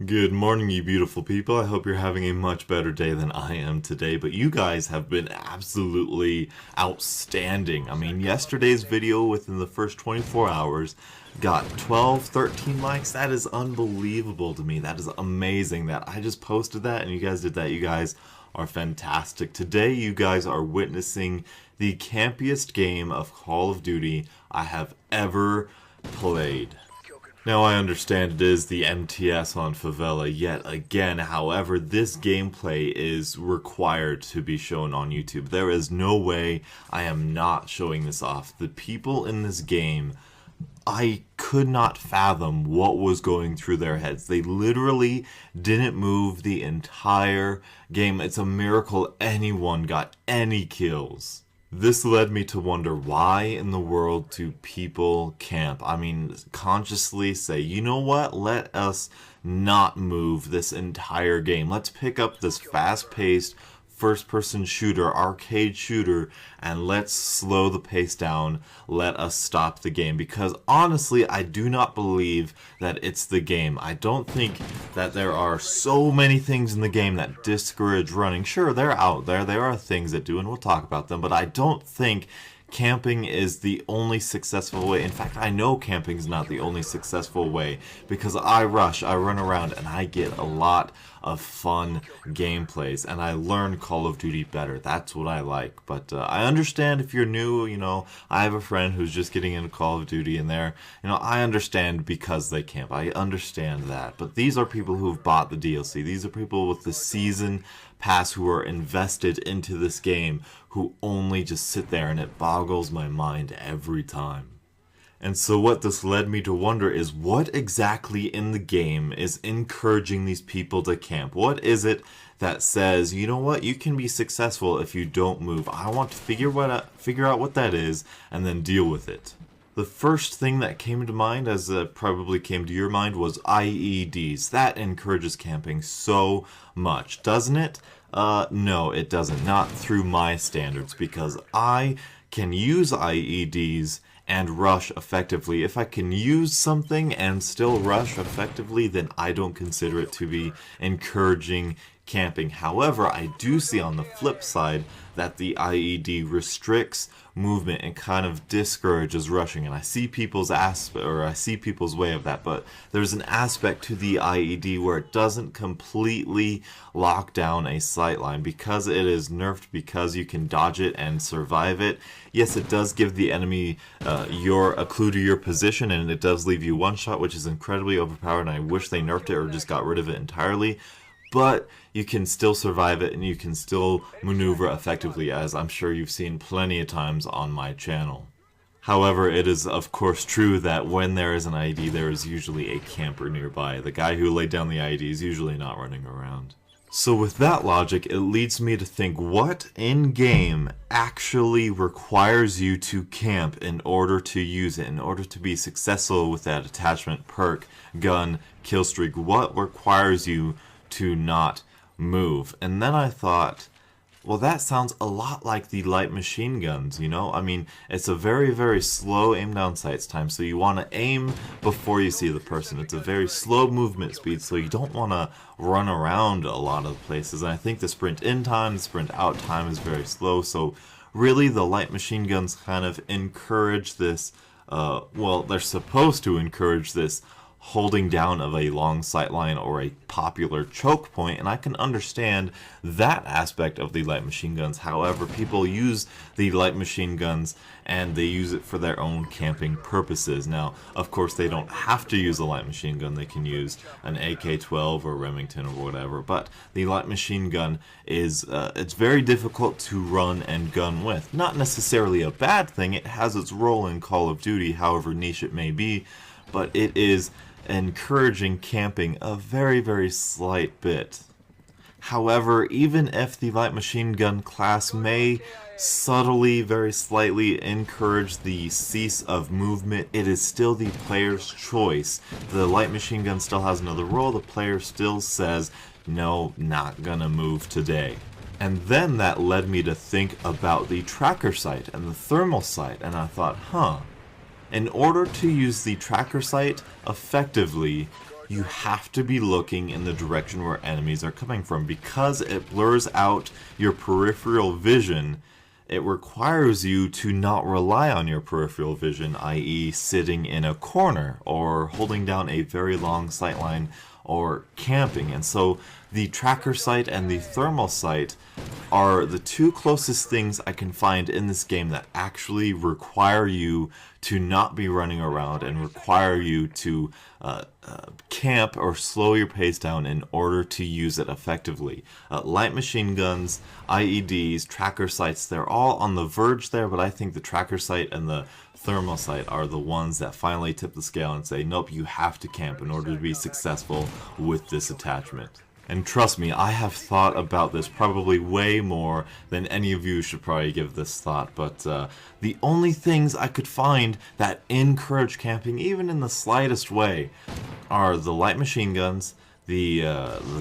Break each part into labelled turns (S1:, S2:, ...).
S1: Good morning, you beautiful people. I hope you're having a much better day than I am today, but you guys have been absolutely outstanding. I mean, yesterday's video within the first 24 hours got 12, 13 likes. That is unbelievable to me. That is amazing that I just posted that and you guys did that. You guys are fantastic. Today, you guys are witnessing the campiest game of Call of Duty I have ever played. Now I understand it is the MTS on Favela yet again, however, this gameplay is required to be shown on YouTube. There is no way I am not showing this off. The people in this game, I could not fathom what was going through their heads. They literally didn't move the entire game. It's a miracle anyone got any kills. This led me to wonder, why in the world do people camp? I mean, consciously say, you know what, let us not move this entire game. Let's pick up this fast-paced first-person shooter, arcade shooter, and let's slow the pace down. Let us stop the game. Because honestly, I do not believe that it's the game. I don't think that there are so many things in the game that discourage running. Sure, they're out there. There are things that do, and we'll talk about them. But I don't think camping is the only successful way. In fact, I know camping is not the only successful way because I rush, I run around, and I get a lot of fun gameplays, and I learn Call of Duty better. That's what I like. But I understand if you're new, I have a friend who's just getting into Call of Duty, and I understand because they camp. I understand that. But these are people who've bought the DLC. These are people with the season pass who are invested into this game, who only just sit there, and it boggles my mind every time. And so what this led me to wonder is, what exactly in the game is encouraging these people to camp? What is it that says, you know what, you can be successful if you don't move? I want to figure out what that is and then deal with it. The first thing that came to mind, as probably came to your mind, was IEDs. That encourages camping so much, doesn't it? No, it doesn't. Not through my standards, because I can use IEDs and rush effectively. If I can use something and still rush effectively, then I don't consider it to be encouraging camping. However, I do see on the flip side that the IED restricts movement and kind of discourages rushing, and I see people's way of that. But there's an aspect to the IED where it doesn't completely lock down a sight line because it is nerfed, because you can dodge it and survive it. Yes, it does give the enemy a clue to your position, and it does leave you one shot, which is incredibly overpowered, and I wish they nerfed it or just got rid of it entirely. But you can still survive it, and you can still maneuver effectively, as I'm sure you've seen plenty of times on my channel. However, it is of course true that when there is an IED, there is usually a camper nearby. The guy who laid down the IED is usually not running around. So with that logic, it leads me to think, what in-game actually requires you to camp in order to use it, in order to be successful with that attachment, perk, gun, kill streak? What requires you to not move? And then I thought, well, that sounds a lot like the light machine guns, I mean, it's a very, very slow aim down sights time, so you want to aim before you see the person. It's a very slow movement speed, so you don't want to run around a lot of places. And I think the sprint in time, the sprint out time is very slow, so really the light machine guns kind of encourage this, well, they're supposed to encourage this holding down of a long sight line or a popular choke point, and I can understand that aspect of the light machine guns. However, people use the light machine guns and they use it for their own camping purposes. Now, of course, they don't have to use a light machine gun. They can use an AK-12 or Remington or whatever, but the light machine gun is it's very difficult to run and gun with. Not necessarily a bad thing. It has its role in Call of Duty, however niche it may be, but it is encouraging camping a very, very slight bit. However, even if the light machine gun class may subtly, very slightly encourage the cease of movement, it is still the player's choice. The light machine gun still has another role. The player still says, no, not gonna move today. And then that led me to think about the tracker sight and the thermal sight, and I thought, in order to use the tracker sight effectively, you have to be looking in the direction where enemies are coming from. Because it blurs out your peripheral vision, it requires you to not rely on your peripheral vision, i.e. sitting in a corner or holding down a very long sightline or camping. And so the tracker sight and the thermal sight are the two closest things I can find in this game that actually require you to not be running around and require you to camp or slow your pace down in order to use it effectively. Light machine guns, IEDs, tracker sights, they're all on the verge there, but I think the tracker sight and the thermal sight are the ones that finally tip the scale and say, nope, you have to camp in order to be successful with this attachment. And trust me, I have thought about this probably way more than any of you should probably give this thought, but the only things I could find that encourage camping, even in the slightest way, are the light machine guns, the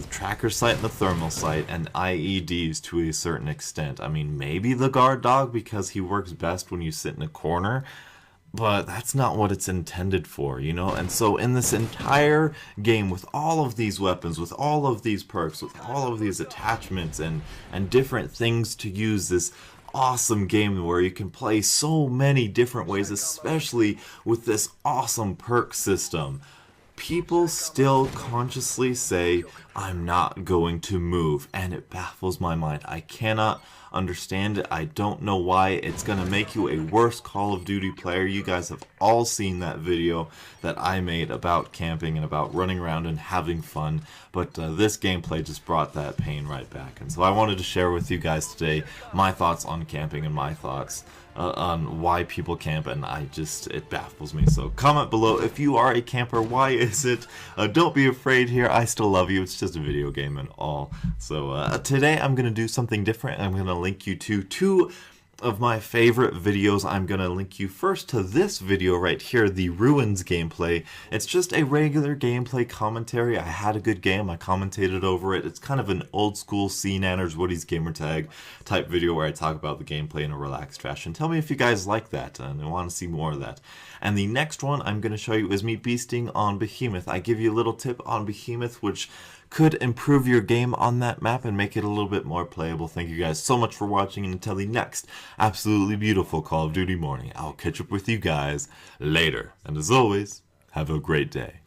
S1: tracker sight and the thermal sight, and IEDs to a certain extent. I mean, maybe the guard dog because he works best when you sit in a corner, but that's not what it's intended for, you know? And so in this entire game, with all of these weapons, with all of these perks, with all of these attachments and different things to use this awesome game where you can play so many different ways, especially with this awesome perk system, people still consciously say, I'm not going to move, and it baffles my mind. I cannot understand it. I don't know why. It's going to make you a worse Call of Duty player. You guys have all seen that video that I made about camping and about running around and having fun, but this gameplay just brought that pain right back. And so I wanted to share with you guys today my thoughts on camping and my thoughts on why people camp, and it baffles me. So comment below if you are a camper. Why is it? Don't be afraid here. I still love you. It's just a video game and all. So today I'm going to do something different. I'm going to link you to two of my favorite videos. I'm going to link you first to this video right here, the Ruins gameplay. It's just a regular gameplay commentary. I had a good game. I commentated over it. It's kind of an old school C-Nanners Woody's Gamertag type video where I talk about the gameplay in a relaxed fashion. Tell me if you guys like that and want to see more of that. And the next one I'm going to show you is me beasting on Behemoth. I give you a little tip on Behemoth, which could improve your game on that map and make it a little bit more playable. Thank you guys so much for watching, and until the next absolutely beautiful Call of Duty morning, I'll catch up with you guys later. And as always, have a great day.